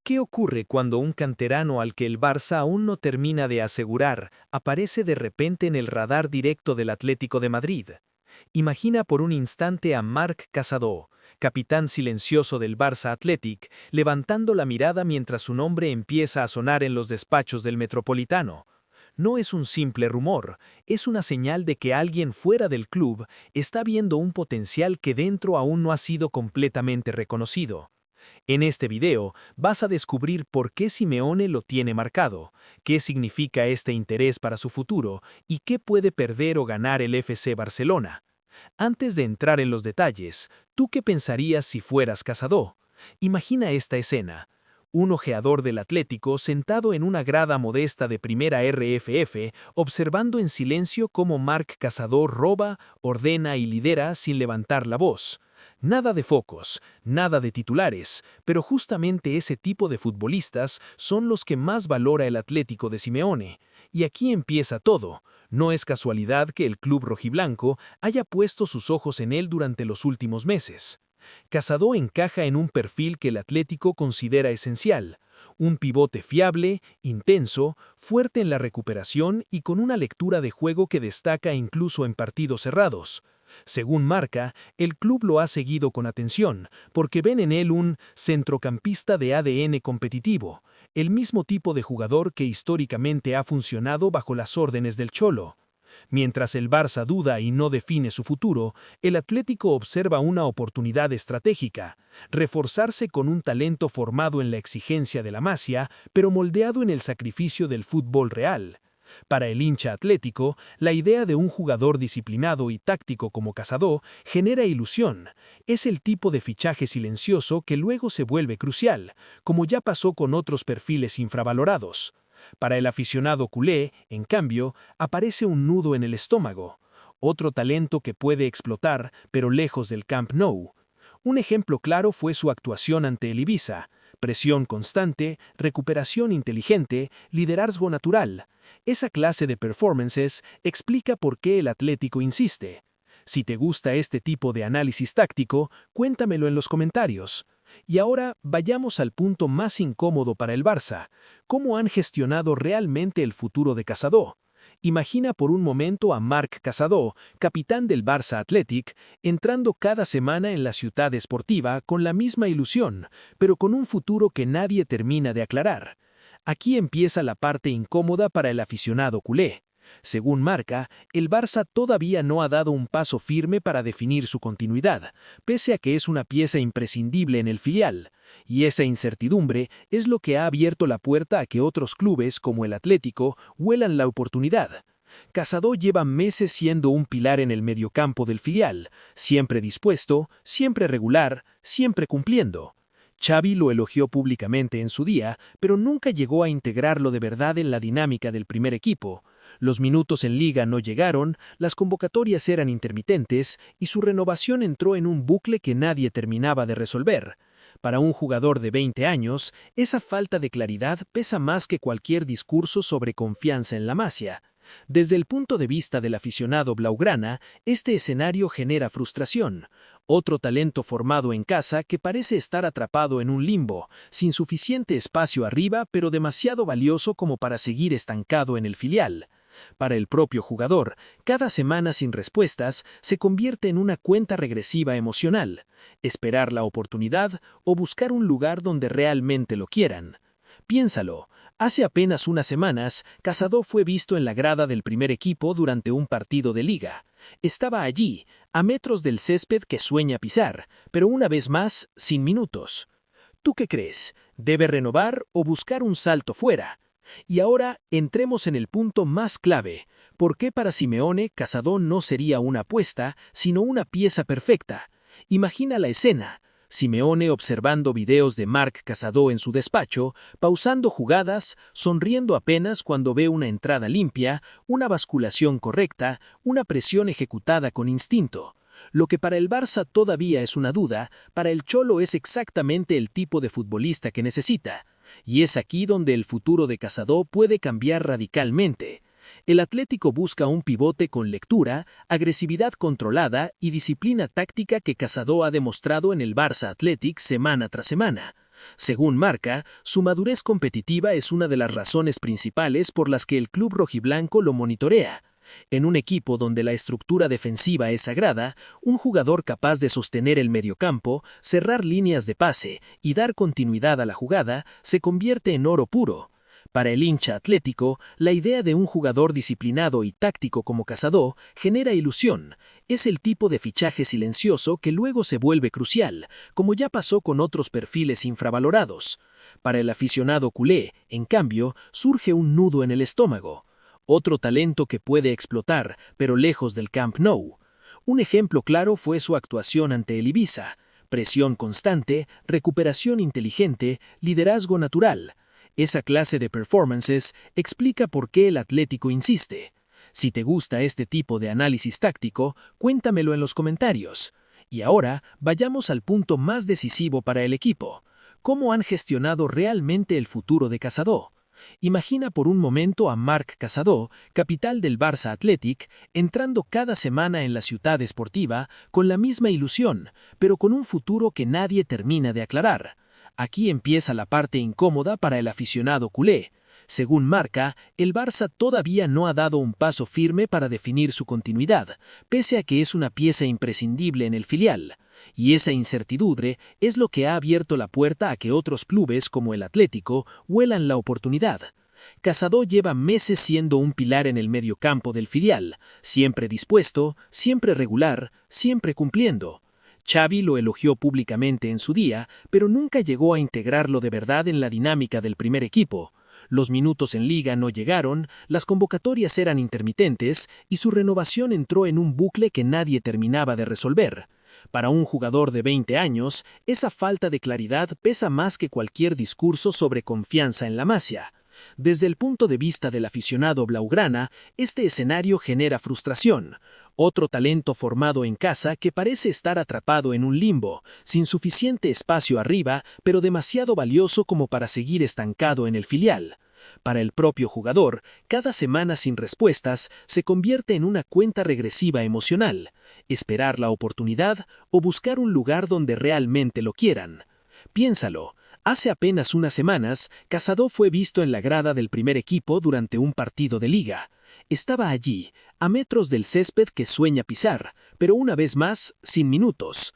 ¿Qué ocurre cuando un canterano al que el Barça aún no termina de asegurar aparece de repente en el radar directo del Atlético de Madrid? Imagina por un instante a Marc Casado, capitán silencioso del Barça Athletic, levantando la mirada mientras su nombre empieza a sonar en los despachos del Metropolitano. No es un simple rumor, es una señal de que alguien fuera del club está viendo un potencial que dentro aún no ha sido completamente reconocido. En este video vas a descubrir por qué Simeone lo tiene marcado, qué significa este interés para su futuro y qué puede perder o ganar el FC Barcelona. Antes de entrar en los detalles, ¿tú qué pensarías si fueras Casado? Imagina esta escena. Un ojeador del Atlético sentado en una grada modesta de primera RFF, observando en silencio cómo Marc Casado roba, ordena y lidera sin levantar la voz. Nada de focos, nada de titulares, pero justamente ese tipo de futbolistas son los que más valora el Atlético de Simeone. Y aquí empieza todo. No es casualidad que el club rojiblanco haya puesto sus ojos en él durante los últimos meses. Casado encaja en un perfil que el Atlético considera esencial. Un pivote fiable, intenso, fuerte en la recuperación y con una lectura de juego que destaca incluso en partidos cerrados. Según Marca, el club lo ha seguido con atención, porque ven en él un centrocampista de ADN competitivo, el mismo tipo de jugador que históricamente ha funcionado bajo las órdenes del Cholo. Mientras el Barça duda y no define su futuro, el Atlético observa una oportunidad estratégica, reforzarse con un talento formado en la exigencia de la Masia, pero moldeado en el sacrificio del fútbol real. Para el hincha atlético, la idea de un jugador disciplinado y táctico como Casado genera ilusión. Es el tipo de fichaje silencioso que luego se vuelve crucial, como ya pasó con otros perfiles infravalorados. Para el aficionado culé, en cambio, aparece un nudo en el estómago. Otro talento que puede explotar, pero lejos del Camp Nou. Un ejemplo claro fue su actuación ante el Ibiza. Presión constante, recuperación inteligente, liderazgo natural. Esa clase de performances explica por qué el Atlético insiste. Si te gusta este tipo de análisis táctico, cuéntamelo en los comentarios. Y ahora vayamos al punto más incómodo para el Barça. ¿Cómo han gestionado realmente el futuro de Casado? Imagina por un momento a Marc Casado, capitán del Barça Athletic, entrando cada semana en la ciudad esportiva con la misma ilusión, pero con un futuro que nadie termina de aclarar. Aquí empieza la parte incómoda para el aficionado culé. Según Marca, el Barça todavía no ha dado un paso firme para definir su continuidad, pese a que es una pieza imprescindible en el filial, y esa incertidumbre es lo que ha abierto la puerta a que otros clubes como el Atlético huelan la oportunidad. Casado lleva meses siendo un pilar en el mediocampo del filial, siempre dispuesto, siempre regular, siempre cumpliendo. Xavi lo elogió públicamente en su día, pero nunca llegó a integrarlo de verdad en la dinámica del primer equipo. Los minutos en liga no llegaron, las convocatorias eran intermitentes y su renovación entró en un bucle que nadie terminaba de resolver. Para un jugador de 20 años, esa falta de claridad pesa más que cualquier discurso sobre confianza en la Masia. Desde el punto de vista del aficionado blaugrana, este escenario genera frustración. Otro talento formado en casa que parece estar atrapado en un limbo, sin suficiente espacio arriba pero demasiado valioso como para seguir estancado en el filial. Para el propio jugador, cada semana sin respuestas se convierte en una cuenta regresiva emocional, esperar la oportunidad o buscar un lugar donde realmente lo quieran. Piénsalo, hace apenas unas semanas, Casado fue visto en la grada del primer equipo durante un partido de liga. Estaba allí, a metros del césped que sueña pisar, pero una vez más, sin minutos. ¿Tú qué crees? ¿Debe renovar o buscar un salto fuera? Y ahora entremos en el punto más clave. ¿Por qué para Simeone Casado no sería una apuesta, sino una pieza perfecta? Imagina la escena. Simeone observando videos de Marc Casado en su despacho, pausando jugadas, sonriendo apenas cuando ve una entrada limpia, una basculación correcta, una presión ejecutada con instinto. Lo que para el Barça todavía es una duda, para el Cholo es exactamente el tipo de futbolista que necesita. Y es aquí donde el futuro de Casado puede cambiar radicalmente. El Atlético busca un pivote con lectura, agresividad controlada y disciplina táctica que Casado ha demostrado en el Barça Athletic semana tras semana. Según Marca, su madurez competitiva es una de las razones principales por las que el club rojiblanco lo monitorea. En un equipo donde la estructura defensiva es sagrada, un jugador capaz de sostener el mediocampo, cerrar líneas de pase y dar continuidad a la jugada se convierte en oro puro. Para el hincha atlético, la idea de un jugador disciplinado y táctico como Casado genera ilusión. Es el tipo de fichaje silencioso que luego se vuelve crucial, como ya pasó con otros perfiles infravalorados. Para el aficionado culé, en cambio, surge un nudo en el estómago. Otro talento que puede explotar, pero lejos del Camp Nou. Un ejemplo claro fue su actuación ante el Ibiza. Presión constante, recuperación inteligente, liderazgo natural. Esa clase de performances explica por qué el Atlético insiste. Si te gusta este tipo de análisis táctico, cuéntamelo en los comentarios. Y ahora, vayamos al punto más decisivo para el equipo. ¿Cómo han gestionado realmente el futuro de Casado? Imagina por un momento a Marc Casado, capital del Barça Athletic, entrando cada semana en la ciudad esportiva con la misma ilusión, pero con un futuro que nadie termina de aclarar. Aquí empieza la parte incómoda para el aficionado culé. Según Marca, el Barça todavía no ha dado un paso firme para definir su continuidad, pese a que es una pieza imprescindible en el filial. Y esa incertidumbre es lo que ha abierto la puerta a que otros clubes como el Atlético huelan la oportunidad. Casado lleva meses siendo un pilar en el mediocampo del filial, siempre dispuesto, siempre regular, siempre cumpliendo. Xavi lo elogió públicamente en su día, pero nunca llegó a integrarlo de verdad en la dinámica del primer equipo. Los minutos en liga no llegaron, las convocatorias eran intermitentes y su renovación entró en un bucle que nadie terminaba de resolver. Para un jugador de 20 años, esa falta de claridad pesa más que cualquier discurso sobre confianza en la Masia. Desde el punto de vista del aficionado blaugrana, este escenario genera frustración. Otro talento formado en casa que parece estar atrapado en un limbo, sin suficiente espacio arriba, pero demasiado valioso como para seguir estancado en el filial. Para el propio jugador, cada semana sin respuestas se convierte en una cuenta regresiva emocional, esperar la oportunidad o buscar un lugar donde realmente lo quieran. Piénsalo, hace apenas unas semanas, Casado fue visto en la grada del primer equipo durante un partido de liga. Estaba allí, a metros del césped que sueña pisar, pero una vez más, sin minutos.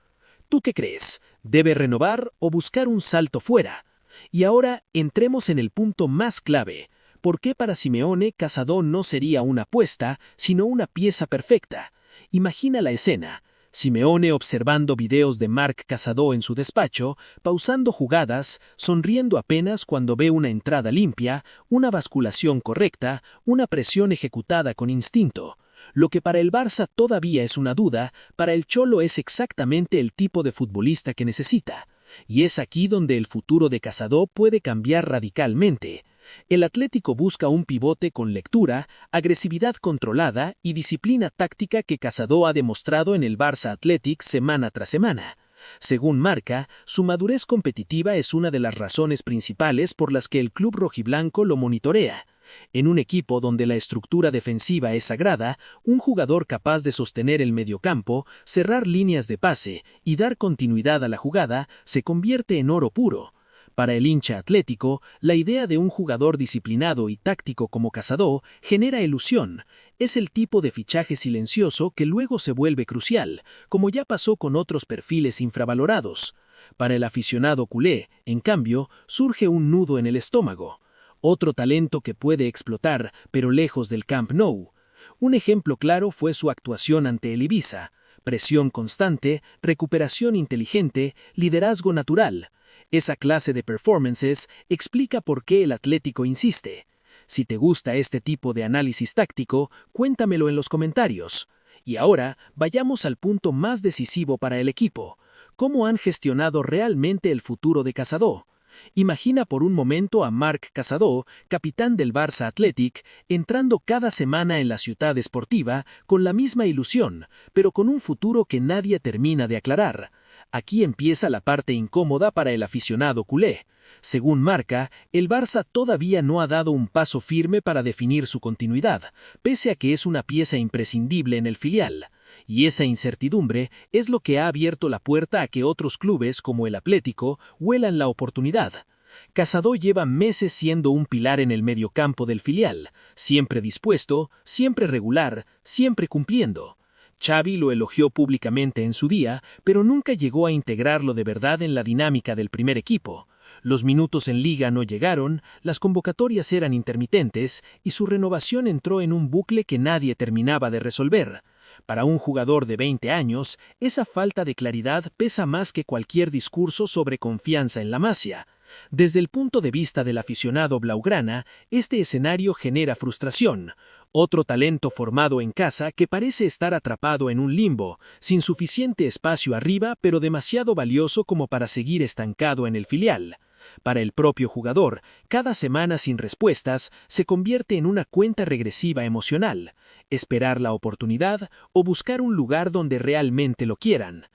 ¿Tú qué crees? ¿Debe renovar o buscar un salto fuera? Y ahora entremos en el punto más clave. ¿Por qué para Simeone Casado no sería una apuesta, sino una pieza perfecta? Imagina la escena. Simeone observando videos de Marc Casado en su despacho, pausando jugadas, sonriendo apenas cuando ve una entrada limpia, una basculación correcta, una presión ejecutada con instinto. Lo que para el Barça todavía es una duda, para el Cholo es exactamente el tipo de futbolista que necesita. Y es aquí donde el futuro de Casado puede cambiar radicalmente. El Atlético busca un pivote con lectura, agresividad controlada y disciplina táctica que Casado ha demostrado en el Barça Athletic semana tras semana. Según Marca, su madurez competitiva es una de las razones principales por las que el club rojiblanco lo monitorea. En un equipo donde la estructura defensiva es sagrada, un jugador capaz de sostener el mediocampo, cerrar líneas de pase y dar continuidad a la jugada se convierte en oro puro. Para el hincha atlético, la idea de un jugador disciplinado y táctico como Casado genera ilusión. Es el tipo de fichaje silencioso que luego se vuelve crucial, como ya pasó con otros perfiles infravalorados. Para el aficionado culé, en cambio, surge un nudo en el estómago. Otro talento que puede explotar, pero lejos del Camp Nou. Un ejemplo claro fue su actuación ante el Ibiza. Presión constante, recuperación inteligente, liderazgo natural. Esa clase de performances explica por qué el Atlético insiste. Si te gusta este tipo de análisis táctico, cuéntamelo en los comentarios. Y ahora, vayamos al punto más decisivo para el equipo. ¿Cómo han gestionado realmente el futuro de Casado? Imagina por un momento a Marc Casado, capitán del Barça Athletic, entrando cada semana en la ciudad esportiva con la misma ilusión, pero con un futuro que nadie termina de aclarar. Aquí empieza la parte incómoda para el aficionado culé. Según Marca, el Barça todavía no ha dado un paso firme para definir su continuidad, pese a que es una pieza imprescindible en el filial. y esa incertidumbre es lo que ha abierto la puerta a que otros clubes como el Atlético huelan la oportunidad. Casado lleva meses siendo un pilar en el mediocampo del filial, siempre dispuesto, siempre regular, siempre cumpliendo. Xavi lo elogió públicamente en su día, pero nunca llegó a integrarlo de verdad en la dinámica del primer equipo. Los minutos en liga no llegaron, las convocatorias eran intermitentes y su renovación entró en un bucle que nadie terminaba de resolver. Para un jugador de 20 años, esa falta de claridad pesa más que cualquier discurso sobre confianza en la Masia. Desde el punto de vista del aficionado blaugrana, este escenario genera frustración. Otro talento formado en casa que parece estar atrapado en un limbo, sin suficiente espacio arriba pero demasiado valioso como para seguir estancado en el filial. Para el propio jugador, cada semana sin respuestas se convierte en una cuenta regresiva emocional, esperar la oportunidad o buscar un lugar donde realmente lo quieran.